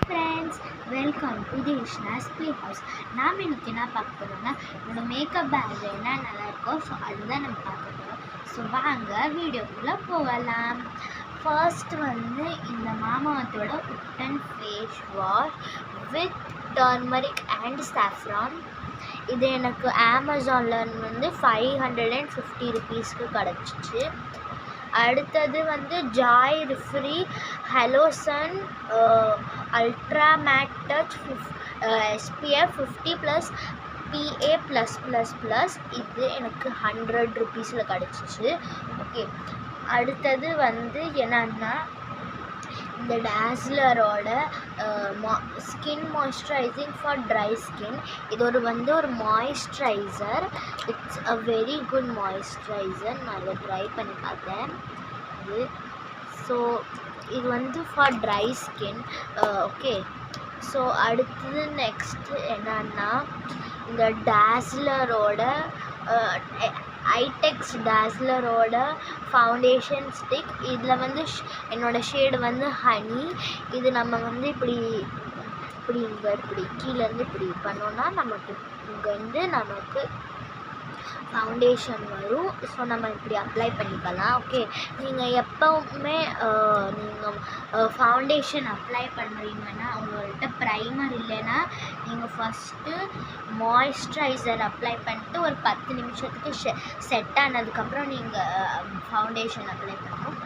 Friends, welcome to the விஷ்ணாஸ் play house. நாம் இன்னைக்கு என்ன பார்க்க போகிறோம்னா, என்னோட மேக்கப் பேக் என்ன நல்லா இருக்கோ ஸோ அதுதான் நம்ம பார்க்க போகிறோம். ஸோ வாங்க வீடியோக்குள்ளே போகலாம். ஃபர்ஸ்ட் வந்து இந்த மாமாவத்தோட ubtan face wash with turmeric and saffron. இது எனக்கு அமேசானில் வந்து 550 ருபீஸ்க்கு கிடச்சிச்சு. அடுத்தது வந்து ஜாய் ரிஃப்ரி Hello Sun ultra matte touch SPF 50+ PA+++. இது எனக்கு 100 ருபீஸில் கிடச்சிச்சு. ஓகே, அடுத்தது வந்து என்னன்னா இந்த டாஸ்லரோட skin moisturising for dry skin. இது ஒரு moisturiser. It's a very good moisturiser. நான் இதை ட்ரை பண்ணி பார்த்தேன். ஸோ இது வந்து for dry skin. Okay, so அடுத்தது நெக்ஸ்ட்டு என்னன்னா இந்த டாஸ்லரோட ஐடெக்ஸ் டாஸ்லரோட ஃபவுண்டேஷன் ஸ்டிக். இதில் வந்து என்னோடய ஷேடு வந்து ஹனி. இது நம்ம வந்து இப்படி கீழேருந்து இப்படி பண்ணோன்னா நமக்கு இங்கேருந்து நமக்கு ஃபவுண்டேஷன் வரும். ஸோ நம்ம இப்படி அப்ளை பண்ணிக்கலாம். ஓகே, நீங்கள் எப்போவுமே நீங்கள் ஃபவுண்டேஷன் அப்ளை பண்ணுறீங்கன்னா உங்கள்கிட்ட ப்ரைமர் இல்லைன்னா நீங்கள் ஃபஸ்ட்டு மாய்ஸ்சரைசர் அப்ளை பண்ணிட்டு ஒரு 10 நிமிஷத்துக்கு செட் ஆனதுக்கப்புறம் நீங்கள் ஃபவுண்டேஷன் அப்ளை பண்ணணும்.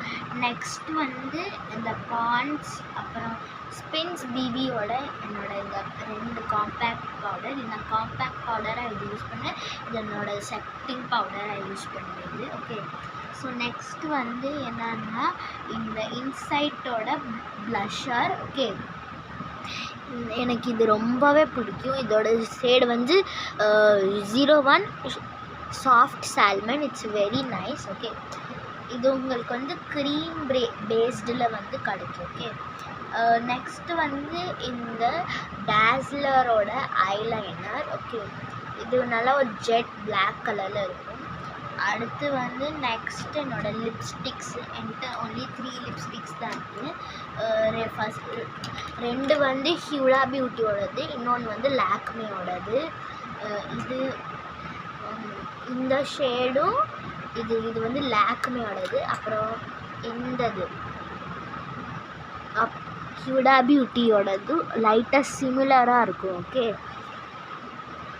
நெக்ஸ்ட் வந்து இந்த பாண்ட்ஸ் அப்புறம் ஸ்பின்ஸ் பிபியோட என்னோட இந்த 2 காம்பேக்ட் பவுடர். இந்த காம்பேக்ட் பவுடரை இது யூஸ் பண்ணேன். இது என்னோட செட்டிங் பவுடரை யூஸ் பண்ணுறது. ஓகே, ஸோ நெக்ஸ்ட் வந்து என்னன்னா இந்த இன்சைட்டோட ப்ளஷர். ஓகே, எனக்கு இது ரொம்பவே பிடிக்கும். இதோட ஷேடு வந்து 01 soft salmon. It's very nice. Okay, இது உங்களுக்கு வந்து க்ரீம் பேஸ்டில் வந்து கிடைக்கும். ஓகே, நெக்ஸ்ட்டு வந்து இந்த டாஸ்லரோட ஐலைனர். ஓகே, இது நல்லா ஒரு ஜெட் பிளாக் கலரில் இருக்கும். அடுத்து வந்து நெக்ஸ்ட் என்னோடய லிப்ஸ்டிக்ஸ். என்கிட்ட ஒன்லி 3 லிப்ஸ்டிக்ஸ் தான் இருக்குது. ஃபஸ்ட் 2 வந்து ஹியூடா பியூட்டியோடது, இன்னொன்று வந்து லாக்மேயோடது. இது இந்த ஷேடும் இது வந்து லாக்மேயோடது. அப்புறம் இந்தது ஹியூடா பியூட்டியோடது லைட்டாக சிமிலராக இருக்கும். ஓகே,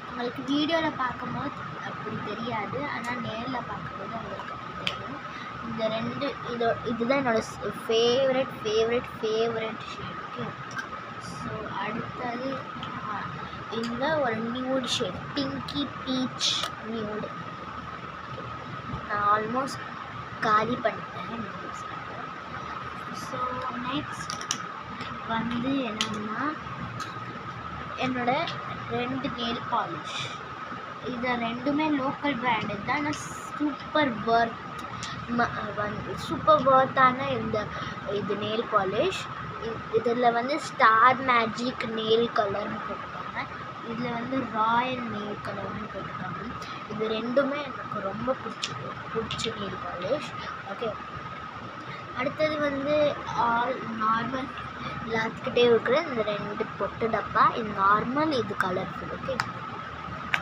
உங்களுக்கு வீடியோவில் பார்க்கும்போது அப்படி தெரியாது, ஆனால் நேரில் பார்க்கும்போது உங்களுக்கு அப்படி தெரியும். இந்த 2 இதுதான் என்னோடய ஃபேவரட் ஷேட். ஓகே, ஸோ அடுத்தது இந்த ஒரு nude shade, pinky peach nude. நான் ஆல்மோஸ்ட் காலி பண்ணிட்டேன். ஸோ நெக்ஸ்ட் வந்து என்னன்னா என்னோட 2 நெயில் பாலிஷ். இது 2மே லோக்கல் பிராண்டு தான். ஆனால் சூப்பர் வர்த்தான இது நெயில் பாலிஷ். இதில் வந்து ஸ்டார் மேஜிக் நெயில் கலர்னு போட்டுருக்காங்க. இதில் வந்து ராயல் நெயில் கலர்னு போட்டுருக்காங்க. இது 2மே எனக்கு ரொம்ப பிடிச்ச நெயில் பாலிஷ். ஓகே, அடுத்தது வந்து நார்மல் எல்லாத்துக்கிட்டே இருக்கிற இந்த 2 பொட்டு டப்பா. இது நார்மல், இது கலர்ஃபுல். ஓகே,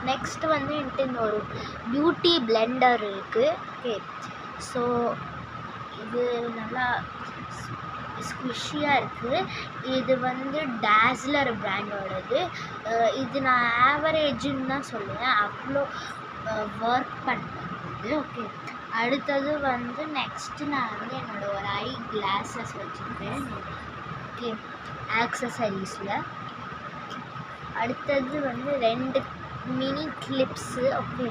நெக்ஸ்ட் வந்து என்கிட்ட இந்த ஒரு பியூட்டி பிளெண்டர் இருக்குது. ஓகே, ஸோ இது நல்லா ஸ்குவிஷியாக இருக்குது. இது வந்து டாஸ்லர் பிராண்டோடது. இது நான் ஆவரேஜுன்னு தான் சொல்லுவேன், அவ்வளோ ஒர்க் பண்ணுறது. ஓகே, அடுத்தது வந்து நெக்ஸ்ட்டு நான் வந்து என்னோடய ஒரு ஐ கிளாஸஸ் வச்சுருக்கேன். ஓகே, ஆக்சசரிஸில். அடுத்தது வந்து 2 மினி கிளிப்ஸு. ஓகே,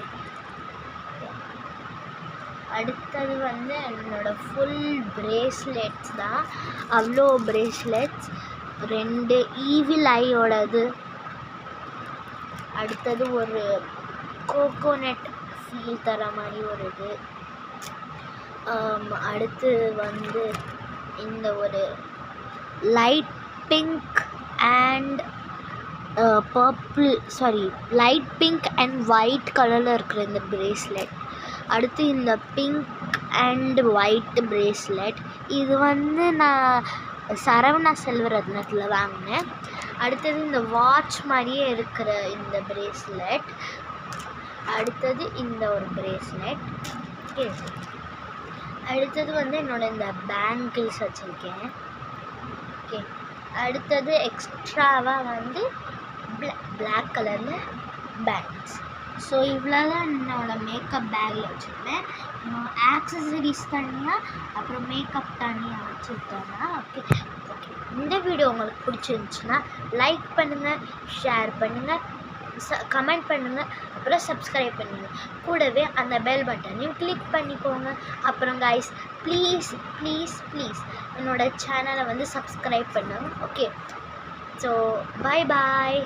அடுத்தது வந்து என்னோடய ஃபுல் பிரேஸ்லெட்ஸ் தான். அவ்வளோ பிரேஸ்லெட்ஸ். 2 ஈவில் ஐயோடது. அடுத்தது ஒரு கோகோனட் ஃபீல் தர மாதிரி ஒரு இது. அடுத்து வந்து இந்த ஒரு light pink and light pink and white கலரில் இருக்கிற இந்த பிரேஸ்லெட். அடுத்து இந்த பிங்க் அண்ட் ஒயிட் பிரேஸ்லெட். இது வந்து நான் சரவணா செல்வரத்னத்தில் வாங்கினேன். அடுத்தது இந்த வாட்ச் மாதிரியே இருக்கிற இந்த பிரேஸ்லெட். அடுத்தது இந்த ஒரு பிரேஸ்லெட். ஓகே, அடுத்தது வந்து என்னோடய இந்த பேங்கிள்ஸ் வச்சுருக்கேன். ஓகே, அடுத்தது எக்ஸ்ட்ராவாக வந்து பிளாக் கலரில் பேங்கிள்ஸ். ஸோ இவ்வளோ தான் என்னோடய மேக்கப் பேக்கில் வச்சுருப்பேன். ஆக்சசரிஸ் தனியாக, அப்புறம் மேக்கப் தனியாக வச்சுருக்கேன்னா. ஓகே ஓகே, இந்த வீடியோ உங்களுக்கு பிடிச்சிருந்துச்சுன்னா லைக் பண்ணுங்கள், ஷேர் பண்ணுங்கள், கமெண்ட் பண்ணுங்கள், அப்புறம் சப்ஸ்கிரைப் பண்ணுங்கள். கூடவே அந்த பெல் பட்டனையும் கிளிக் பண்ணிக்கோங்க. அப்புறம் கைஸ், ப்ளீஸ் ப்ளீஸ் ப்ளீஸ் என்னோடய சேனலை வந்து சப்ஸ்கிரைப் பண்ணுங்கள். ஓகே, ஸோ பாய் பாய்.